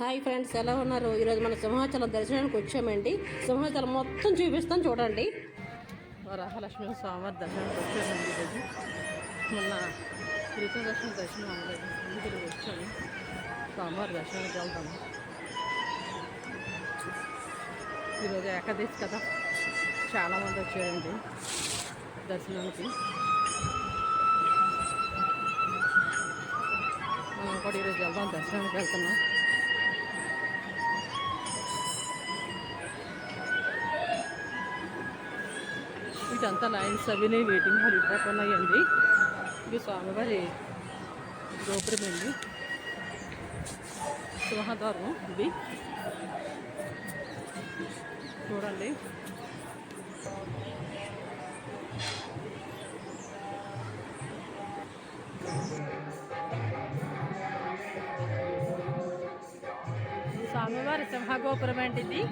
Hi friends, ఎలా ఉన్నారు? ఈరోజు మన సింహాచలం దర్శనానికి వచ్చామండి. సింహాచలం మొత్తం చూపిస్తాం చూడండి. వరాహలక్ష్మి స్వామివారి దర్శనానికి వచ్చామండి. ఈరోజు మొన్న దర్శనం అవ్వలేదు, అందుకు వచ్చాము. స్వామివారి దర్శనానికి వెళ్తాము. ఈరోజు ఏకాదశి కదా, చాలామంది వచ్చారండి దర్శనానికి. మనం కూడా ఈరోజు వెళ్దాం, దర్శనానికి వెళ్తున్నాం. ఇదంతా లైన్స్ అవినే వెయిటింగ్ హాల్ ఇవ్వకున్నాయండి. ఇది స్వామివారి గోపురం అండి, సింహద్వారం ఇది చూడండి. స్వామివారి సింహగోపురం అండి ఇది.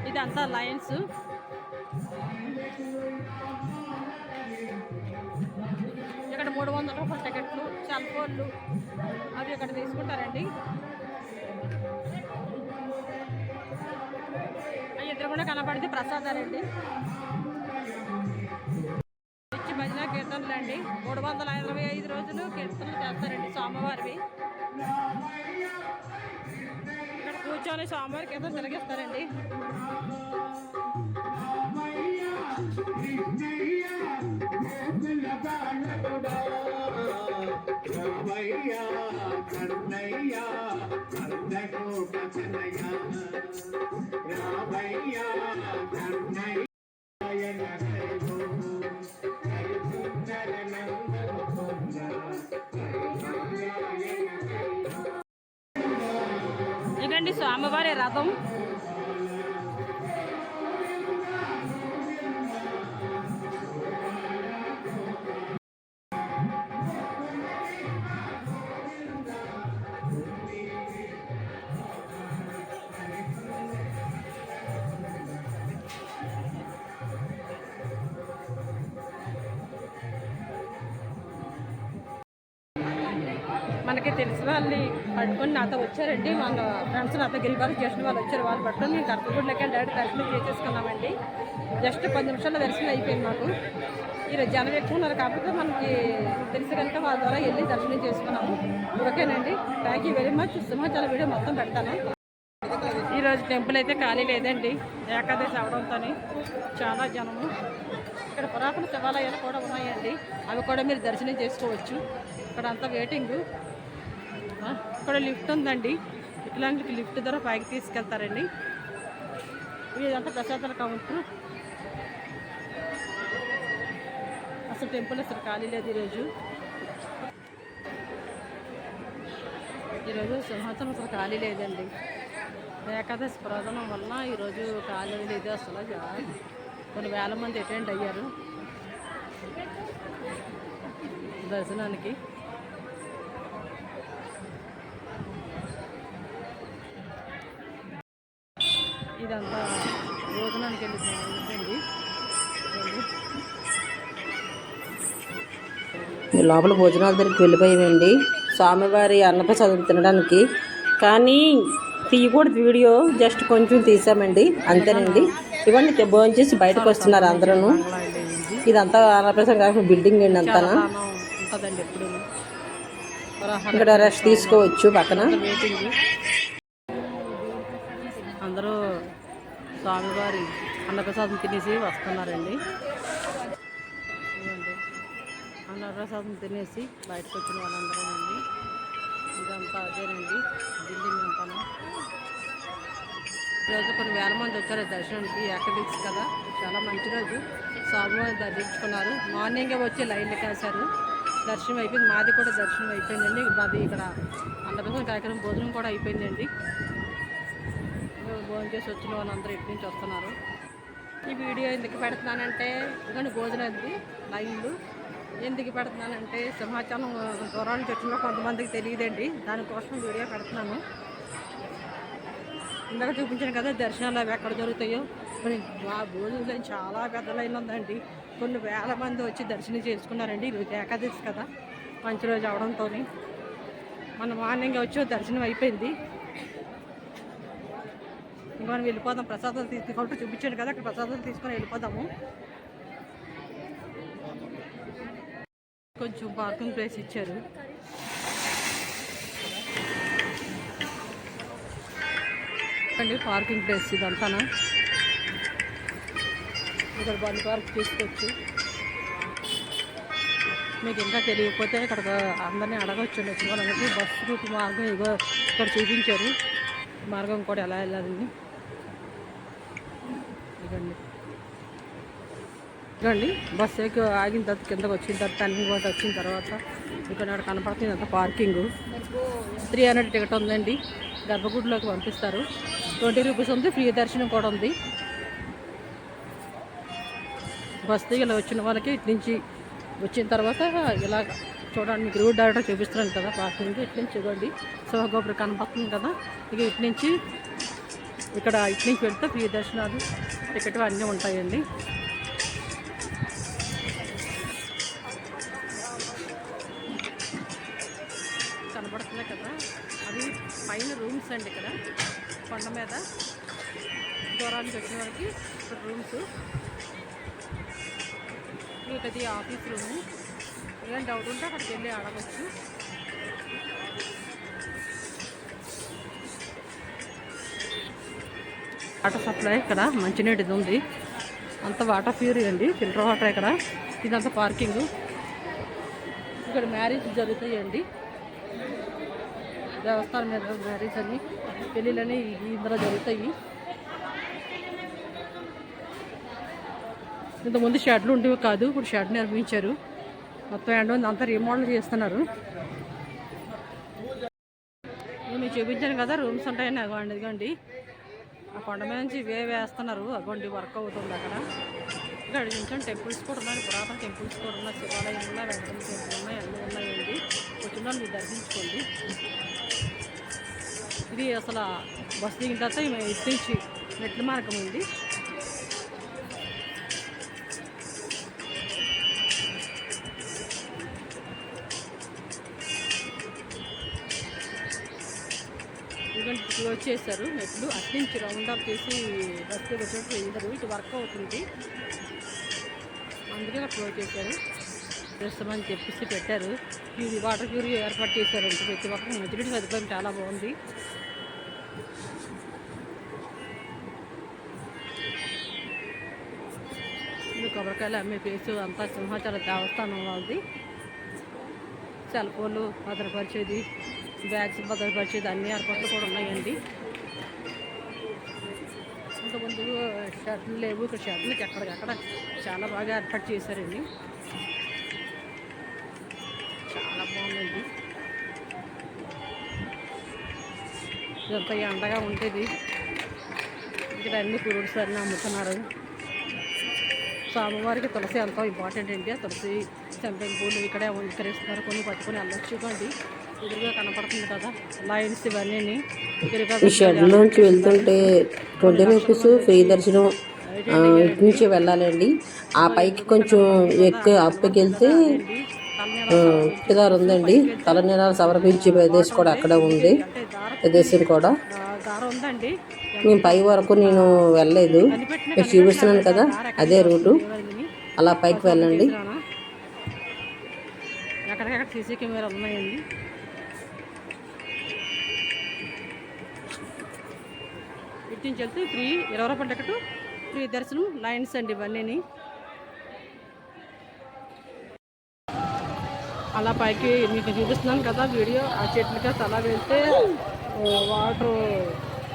ఇదంతా లైన్స్. ఇక్కడ 300 రూపాయల టికెట్లు, సెల్ ఫోన్లు అవి ఇక్కడ తీసుకుంటారండి. అవి ఎదురుకుండా కనపడితే ప్రసాదాలండి. పిచ్చి భజన కీర్తనలు అండి. 365 రోజులు కీర్తనలు చేస్తారండి స్వామివారివి. ఇక్కడ కూర్చొని స్వామివారి కీర్తన తిరిగిస్తారండి. ఇదండి స్వామివారి రథం. మనకి తెలిసిన వాళ్ళని పట్టుకొని నాతో వచ్చారండి. మన ఫ్రెండ్స్ నాతో గిరిబారు చేసిన వాళ్ళు వచ్చారు. వాళ్ళు పట్టుకొని మేము కర్పూర్లకి డైరెక్ట్ దర్శనం చేసేసుకున్నామండి. జస్ట్ 10 నిమిషాల్లో దర్శనం అయిపోయింది మాకు. ఈరోజు జనం ఎక్కువ ఉన్నారు కాబట్టి మనకి తెలిసి కనుక వాళ్ళ ద్వారా వెళ్ళి దర్శనం చేసుకున్నాము. ఓకేనండి, thank you very much. Simhachalam video మొత్తం పెడతాను. ఈరోజు టెంపుల్ అయితే ఖాళీ లేదండి, ఏకాదశి అవడంతో చాలా జనము. ఇక్కడ పురాతన శివాలయాలు కూడా ఉన్నాయండి, అవి కూడా మీరు దర్శనం చేసుకోవచ్చు. ఇక్కడ అంతా వెయిటింగు. ఇక్కడ లిఫ్ట్ ఉందండి, ఇట్లాంటి లిఫ్ట్ ద్వారా పైకి తీసుకెళ్తారండి. ఇదంతా ప్రసాదాల కౌంటర్. అసలు టెంపుల్ అసలు ఖాళీ లేదు ఈరోజు సింహాచలం అసలు ఖాళీ లేదండి. ఏకాదశి ప్రధానం వల్ల ఈరోజు ఖాళీ లేదు అసలు. కొన్ని వేల మంది అటెండ్ అయ్యారు దర్శనానికి. ఇదంతా భోజనానికి వెళ్ళిపోయింది. లోపల భోజనాల దగ్గరికి వెళ్ళిపోయామండి స్వామివారి అన్నప్రసాదం తినడానికి. కానీ తీయకూడదు వీడియో, జస్ట్ కొంచెం తీసామండి అంతేనండి. ఇవన్నీ భోజనం చేసి బయటకు వస్తున్నారు అందరూ. ఇదంతా అన్నప్రసాదం కాకుండా బిల్డింగ్ అండి అంతా. ఇక్కడ రెస్ట్ తీసుకోవచ్చు పక్కన. అందరూ స్వామివారి అన్నప్రసాదం తినేసి వస్తున్నారండి. అన్నప్రసాదం తినేసి బయటకు వచ్చిన వాళ్ళందరూ అండి. ఇదంతా అదేనండి బిల్డింగ్ అంతా. ఈరోజు కొన్ని వేల మంది వచ్చారు దర్శనానికి. ఏకాదశి కదా, చాలా మంచి రోజు. స్వామివారిని దర్శించుకున్నారు. మార్నింగే వచ్చి లైన్లు కాశారు. దర్శనం అయిపోయింది, మాది కూడా దర్శనం అయిపోయిందండి. మాది ఇక్కడ అన్నప్రసాదం కార్యక్రమం భోజనం కూడా అయిపోయిందండి. భోజనం చేసి వచ్చిన వాళ్ళందరూ ఇటు నుంచి వస్తున్నారు. ఈ వీడియో ఎందుకు పెడుతున్నానంటే, ఇదిగోండి భోజనాది లైన్లు ఎందుకు పెడుతున్నానంటే, సింహాచలం దూరాల నుంచి వచ్చిన కొంతమందికి తెలియదండి, దానికోసం వీడియో పెడుతున్నాను. ఇందాక చూపించాను కదా దర్శనాలు అవి ఎక్కడ జరుగుతాయో. మరి ఆ భోజనం లైన్ చాలా పెద్ద లైన్ ఉందండి. కొన్ని వేల మంది వచ్చి దర్శనం చేసుకున్నారండి. ఈరోజు ఏకాదశి కదా, మంచి రోజు అవడంతో. మన మార్నింగ్ వచ్చి దర్శనం అయిపోయింది. ఇంకా మనం వెళ్ళిపోదాం. ప్రసాదాలు తీసుకుంటూ చూపించాను కదా, అక్కడ ప్రసాదాలు తీసుకొని వెళ్ళిపోదాము. కొంచెం పార్కింగ్ ప్లేస్ ఇచ్చారు. అండి పార్కింగ్ ప్లేస్ ఇదంతానా. ఇక్కడ బండి పార్క్ చేసుకోవచ్చు. మీకు ఇంకా తెలియకపోతే ఇక్కడ అందరినీ అడగవచ్చు. వచ్చిన వాళ్ళకి బస్సు రూట్ మార్గం ఇగో ఇక్కడ చూపించారు. మార్గం కూడా ఎలా వెళ్ళాలని. ఇదండి బస్సు ఎక్కి ఆగిన తర్వాత కిందకు వచ్చిన తర్వాత టర్నింగ్ పోతే వచ్చిన తర్వాత ఇక్కడ కనపడుతుంది అంత పార్కింగ్. 300 టికెట్ ఉందండి. గర్భగుడిలోకి పంపిస్తారు. 20 రూపీస్ ఉంది. ఫ్రీ దర్శనం కూడా ఉంది. బస్సు ఇలా వచ్చిన వాళ్ళకి ఇటు నుంచి వచ్చిన తర్వాత ఇలా చూడండి. మీకు రూట్ డైరెక్టర్ చూపిస్తున్నాను కదా పార్కింగ్. ఇటు నుంచి చూడండి శివగోపురం కనపడుతుంది కదా. ఇక ఇటు నుంచి వెళ్తే ఫ్రీ దర్శనాలు టికెట్ అన్నీ ఉంటాయండి. కనపడుతున్నాయి కదా, అవి పైన రూమ్స్ అండి. ఇక్కడ కొండ మీద దూరానికి వచ్చిన వాళ్ళకి ఇక్కడ రూమ్స్. ఇది ఆఫీస్ రూము. ఏం డౌట్ ఉంటే అక్కడికి వెళ్ళి అడగచ్చు. వాటర్ సప్లై ఇక్కడ మంచినీటిది ఉంది. అంత వాటర్ ప్యూర్ అండి, ఫిల్టర్ వాటర్. ఇక్కడ ఇదంతా పార్కింగ్. ఇక్కడ మ్యారేజ్ జరుగుతాయండి. దేవస్థానం మీద మ్యారేజ్ అని పెళ్ళిళ్ళని ఇందులో జరుగుతాయి. ఇంతకుముందు షెడ్లు ఉండేవి కాదు, ఇప్పుడు షెడ్ నిర్మించారు. మొత్తం ఎండ అంతా రీమోడల్ చేస్తున్నారు. నేను చూపించాను కదా రూమ్స్ ఉంటాయని. అగోండి ఇదిగోండి ఆ కొండ మీద నుంచి వేస్తున్నారు. అగోండి వర్క్ అవుతుంది అక్కడ. ఇక్కడ కొంచెం టెంపుల్స్ కూడా ఉన్నాయి. పురాతన టెంపుల్స్ కూడా ఉన్నాయి. శివాలయం ఉన్నాయి, వెంకటేశ్వర టెంపుల్ ఉన్నాయి, అన్నీ ఉన్నాయండి. వచ్చిన వాళ్ళు మీరు దర్శించుకోండి. ఇది అసలు బస్ దిగిన తర్వాత ఇటు నుంచి మెట్ల మార్గం ఉంది. ఎందుకంటే క్లోజ్ చేశారు మెట్లు. అట్నుంచి రౌండ్ అప్ చేసి బస్సు వచ్చినట్టు వెళ్ళరు. ఇటు వర్క్ అవుతుంది, అందుకే క్లోజ్ చేశారు. చేస్తామని చెప్పేసి పెట్టారు. ఇది వాటర్ క్యూరీ ఏర్పాటు చేశారంటే ప్రతి ఒక్కరికి మంచినీటి సదుపాయం చాలా బాగుంది. కొబ్బరికాయలు అమ్మే ప్లేసు అంతా సింహాచల దేవస్థానం వాళ్ళది. సెల్ ఫోన్లు భద్రపరిచేది, బ్యాగ్స్ భద్రపరిచేది అన్ని ఏర్పాట్లు కూడా ఉన్నాయండి. ఇంతకుముందు షర్ట్లు లేవు. ఇక్కడ షర్ట్లకి ఎక్కడికక్కడ చాలా బాగా ఏర్పాటు చేశారండి. చాలా బాగుందండి. ఇదంతా ఎండగా ఉంటుంది. ఇక్కడ అన్ని ఫ్రూట్స్ అన్నీ అమ్ముతున్నారు. స్వామివారికి తులసి ఎంతో ఇంపార్టెంట్ అండి. తులసి సంపెంగ పూలు ఇక్కడే విక్రయిస్తున్నారు. కొన్ని పట్టుకొని వెళ్ళొచ్చుకోండి. ఎదురుగా కనపడుతుంది కదా లైన్స్ ఇవన్నీ. ఈ షెడ్ నుంచి వెళ్తుంటే 20 రూపీస్ ఫ్రీ దర్శనం. ఇటు నుంచి వెళ్ళాలండి. ఆ పైకి కొంచెం అప్పకి వెళ్తే ఉప్పిదారు ఉందండి. తలనీలాలు సమర్పించే ప్రదేశం కూడా అక్కడ ఉంది. ప్రదేశం కూడా మేము పై వరకు నేను వెళ్ళలేదు. మీకు చూపిస్తున్నాను కదా అదే రూటు. అలా పైకి వెళ్ళండి. ఎక్కడికక్కడ సీసీ కెమెరా ఉన్నాయండి. ఇటు నుంచి వెళ్తే ఫ్రీ 20 రూపాయల టికెట్, ఫ్రీ దర్శనం, లైన్స్ అండి ఇవన్నీ. అలా పైకి మీకు చూపిస్తున్నాను కదా వీడియో. ఆ చెట్లకి అలా వెళ్తే వాటర్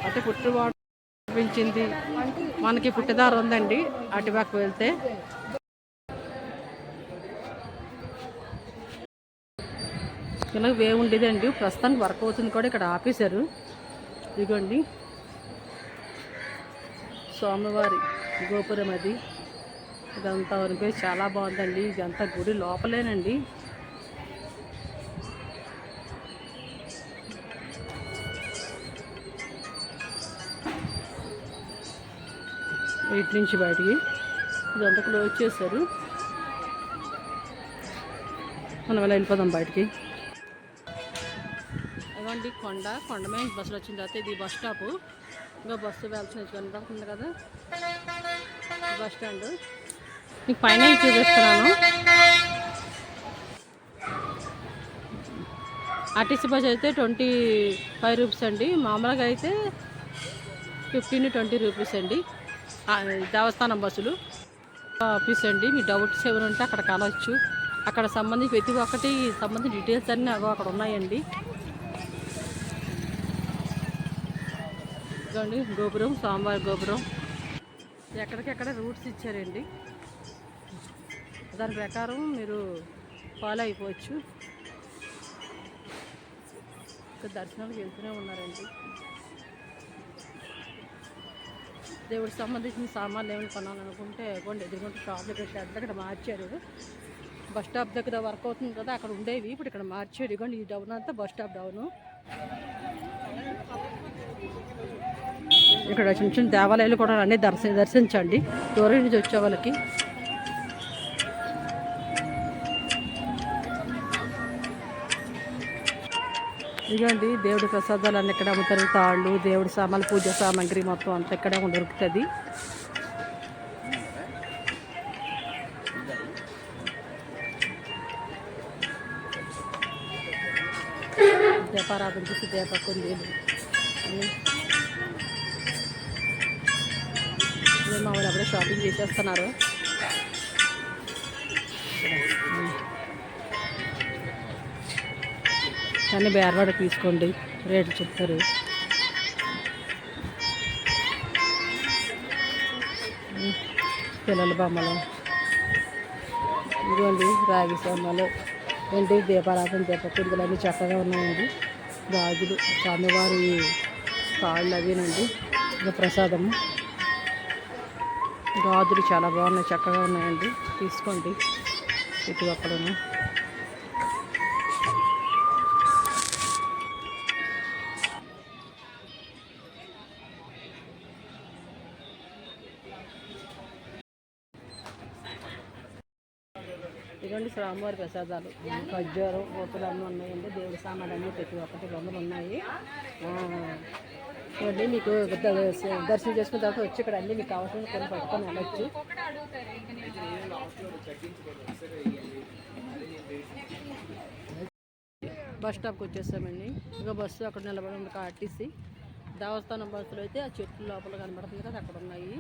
అంటే పుట్టి వాటర్ పెంచింది. మనకి పుట్టిదారు ఉందండి అటుపక్క వెళ్తే. ఇలా వే ఉండేదండి. ప్రస్తుతానికి వర్క్ అవుతుంది కూడా. ఇక్కడ ఆపేశారు. ఇదిగోండి స్వామివారి గోపురం అది. ఇదంతా వరకు చాలా బాగుందండి. ఇదంతా గుడి లోపలేనండి. ఇటు నుంచి బయటికి ఇదంతా క్లోజ్ చేశారు. మనం అలా వెళ్ళిపోదాం బయటికి. ఇదిగోండి కొండ మీద బస్సులు వచ్చిన తర్వాత ఇది బస్ స్టాప్. ఇంకా బస్సు వెళ్తున్న కనబడుతుంది కదా బస్ స్టాండ్. మీకు పైన చూపిస్తున్నాను. ఆర్టీసీ బస్ అయితే 25 రూపీస్ అండి. మామూలుగా అయితే 15-20 రూపీస్ అండి. దేవస్థానం బస్సులు. ఆఫీస్ అండి. మీ డౌట్స్ ఏమైనా ఉంటే అక్కడ కలవచ్చు. అక్కడ సంబంధించి ప్రతి ఒక్కటి సంబంధించి డీటెయిల్స్ అన్నీ అక్కడ ఉన్నాయండి. ఇదిగోండి గోపురం, స్వామివారి గోపురం. ఎక్కడికెక్కడ రూట్స్ ఇచ్చారండి. దాని ప్రకారం మీరు ఫాలో అయిపోవచ్చు. ఇక్కడ దర్శనానికి వెళ్తూనే ఉన్నారండి. దేవుడికి సంబంధించిన సామాన్లు ఏమైనా కొనాలనుకుంటే కొండ ఎదురుకుంటే షాప్ దగ్గర షెడ్ దగ్గర మార్చారు. బస్ స్టాప్ దగ్గర వర్క్ అవుతుంది కదా, అక్కడ ఉండేవి ఇప్పుడు ఇక్కడ మార్చారు. ఇదిగోండి ఈ డౌన్ అంతా బస్ స్టాప్ డౌను. ఇక్కడ చిన్న చిన్న దేవాలయాలు కూడా అన్నీ దర్శించండి దూరం నుంచి వచ్చే వాళ్ళకి. ఇదిగోండి దేవుడి ప్రసాదాలు అన్నీ ఇక్కడ అమ్ముతారు. తాళ్ళు, దేవుడి సామాన్లు, పూజ సామాగ్రి మొత్తం అంతా ఇక్కడే దొరుకుతుంది. దీపారాధన చేసి దీపకుందీలు మా వాళ్ళు అప్పుడే షాపింగ్ చేసేస్తున్నారు. కానీ బేరవాడ తీసుకోండి, రేట్లు చెప్తారు. పిల్లల బొమ్మలు ఇదిగోండి, రాగి సోమలు ఏంటి దీపారాధన దీపకుందులు అన్నీ చక్కగా ఉన్నాయండి. గాజులు, స్వామివారి కాళ్ళు అవేనండి. ఇంకా ప్రసాదము గాజులు చాలా బాగున్నాయి, చక్కగా ఉన్నాయండి. తీసుకోండి ఇటు అక్కడను. ఇదిగోండి స్వామివారి ప్రసాదాలు, ఖర్జూరం, పోతులు అన్నీ ఉన్నాయండి. దేవుడి సామాన్లు అన్నీ ప్రతి ఒక్కటి బొమ్మలు ఉన్నాయి. ఇవన్నీ మీకు దర్శనం చేసుకున్న తర్వాత వచ్చి ఇక్కడ అన్నీ మీకు కావాల్సిన కొన్ని పట్టుకొని వెళ్ళొచ్చు. బస్ స్టాప్కి వచ్చేసామండి. ఇంకా బస్సు అక్కడ నిలబడి ఉంది ఆర్టీసీ. దేవస్థానం బస్సులు అయితే ఆ చెట్ల లోపల కనబడుతుంది కదా, అక్కడ ఉన్నాయి.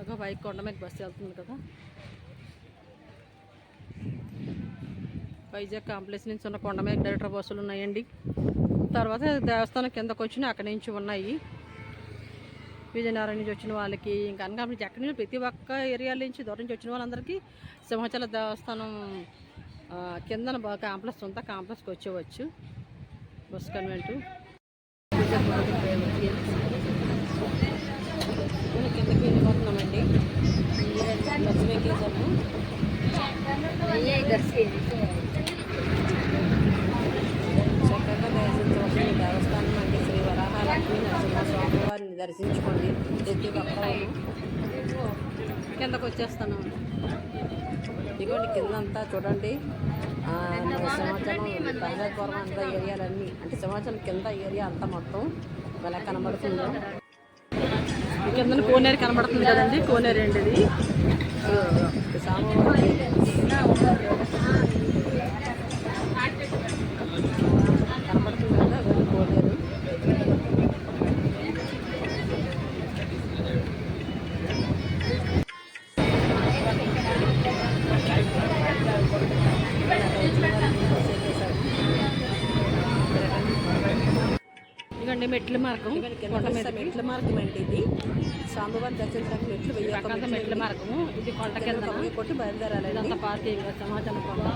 ఇంకా బైక్ కొండ మీద బస్సు వెళ్తుంది కదా. వైజాగ్ కాంప్లెక్స్ నుంచి ఉన్న కొండ మీద డైరెక్టర్ బస్సులు ఉన్నాయండి. తర్వాత దేవస్థానం కిందకు వచ్చిన అక్కడి నుంచి ఉన్నాయి. విజయనగరం నుంచి వచ్చిన వాళ్ళకి ఇంకా అనకాపల్లి ఎక్కడి నుంచి ప్రతి ఒక్క ఏరియాల నుంచి దూరం నుంచి వచ్చిన వాళ్ళందరికీ సింహాచల దేవస్థానం కిందన కాంప్లెక్స్ ఉందా, కాంప్లెక్స్కి వచ్చేవచ్చు. బస్ కన్వెంటు కిందకి వెళ్ళిపోతున్నామండి. బస్సు ఎక్కేసాము. చక్కగా దర్శించవచ్చు దేవస్థానం అంటే శ్రీ వరాహలక్ష్మి నరసింహ స్వామి వారిని దర్శించుకోండి. ప్రతి ఒక్కరు కిందకు వచ్చేస్తాను. ఇదిగోండి కిందంతా చూడండి. సింహాచలం తంజాపురం అంతా ఏరియాలన్నీ అంటే సింహాచలం కింద ఏరియా అంతా మొత్తం ఎలా కనబడుతుందో. కింద కోనేరు కనబడుతుంది కదండి, కోనేరు అండి ఇది. స్వామివారి కనబడుతుంది కదా, అది కోనేరు. ఇదిగోండి మెట్ల మార్గం, మెట్ల మార్గం అండి ఇది. స్వామివారి దర్శించడానికి మెట్లు వెయ్యి మెట్ల మార్గము. ఇది కొండ కింద కొట్టి బయలుదేరాలి. ఇదంతా పార్కింగ్ సమాచారం కొండ.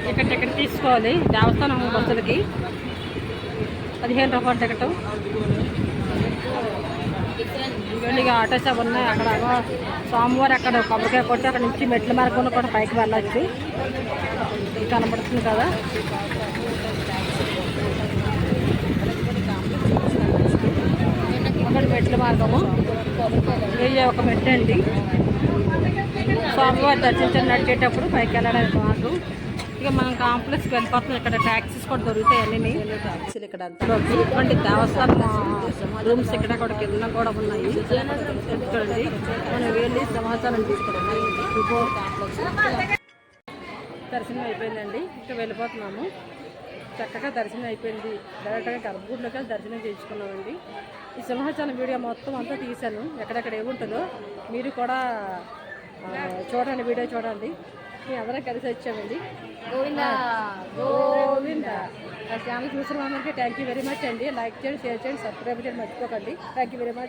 ఇక్కడ టికెట్ తీసుకోవాలి దేవస్థానం బస్సులకి. 15 రూపాయల టికెట్. ఇవన్నీ ఆటో షాప్ ఉన్నాయి. అక్కడ సోమవారం అక్కడ కొబ్బరికాయ కొట్టి అక్కడ నుంచి మెట్ల మార్గంలో కూడా పైకి వెళ్ళచ్చు. కనబడుతుంది కదా. అక్కడ మెట్ల మార్గము ఇది ఒక మెట్టు అండి. స్వామివారి దర్శించని నడిచేటప్పుడు పైకి వెళ్ళడానికి మార్గం. ఇక మనం కాంప్లెక్స్కి వెళ్ళిపోతున్నాం. ఇక్కడ ట్యాక్సీస్ కూడా దొరుకుతాయి అన్నీ. ట్యాక్సీలు ఇక్కడ అంతా ఇటువంటి దేవస్థానం రూమ్స్ ఇక్కడ కూడా కింద కూడా ఉన్నాయి. చూడండి మనం వెళ్ళి సమాచారం తీసుకున్నాం. దర్శనం అయిపోయిందండి. ఇంకా వెళ్ళిపోతున్నాము. చక్కగా దర్శనం అయిపోయింది. డైరెక్ట్గా గర్భగుడిలోకి వెళ్ళి దర్శనం చేయించుకున్నామండి. ఈ సింహాచలం వీడియో మొత్తం అంతా తీశాను. ఎక్కడెక్కడ ఏముంటుందో మీరు కూడా చూడండి, వీడియో చూడండి. మేము అందరం కలిసి వచ్చామండి. గోవింద ఆ ఛానల్ చూసిన అందరికీ థ్యాంక్ యూ వెరీ మచ్ అండి. లైక్ చేయండి, షేర్ చేయండి, సబ్స్క్రైబ్ చేయండి మర్చిపోకండి. Thank you very much.